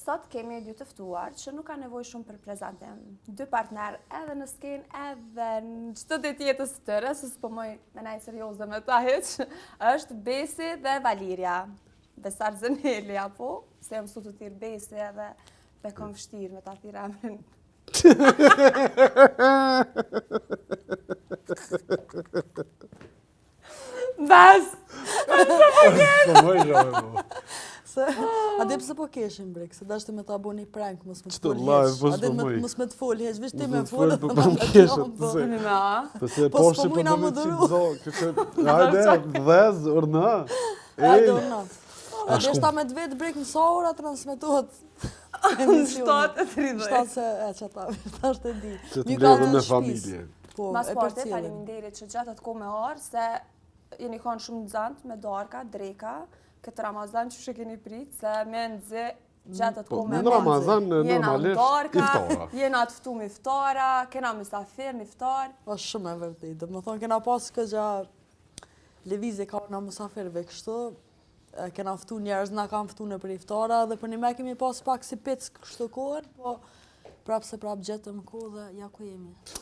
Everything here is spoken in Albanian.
Sot kemi dy të ftuar që nuk ka nevojë shumë për prezantim. Dy partner edhe në skenë edhe në çdo ditë jetës së tyre, se s'po moj me nejtë serioze me ta hiç, është Besi dhe Valiria. Besar Zëneli, apo? Se jam mësu të thirr Besi edhe me kom vështirë me ta thirr emrin. Bes! A dhe pse po keshim brek, se dashte me ta bo një prank, mos me të Qëto fol live, heq. mos A dhe po moj. mos me të fol heq, vish ti me Mos me fol. të fol, po më keshëm, Po Na. Pëse Po poshtë s'po për mujna do me më qitë duru. zo, hajde, dhez, urna. Hajde urna. A Ashtu. dhe shta me të vetë brek në sa ora transmetohet. Në 7:30. Shtatë se, që ta, është e di. Që të Mi mbledhën kallën me shtëpis. familje. Po, Mas e parte, përcjellin. faleminderit që gjatë atë kohë me orë, se jeni kanë shumë nxant me darka, dreka, këtë Ramazan që shë keni prit, se me nëzë gjatë atë Po, kohë me në Ramazan jena normalisht darka, iftara. jena të ftu me iftara, kena mysafir në iftar. Është shumë e vërtet. Do më thonë, kena pas këgja levizje ka në musafirve kështu, kena ftu njerëz, na kam ftu në për iftara, dhe për një me kemi pas pak si pic kështu kohën, po prapë se prapë gjetëm kohë dhe ja ku jemi.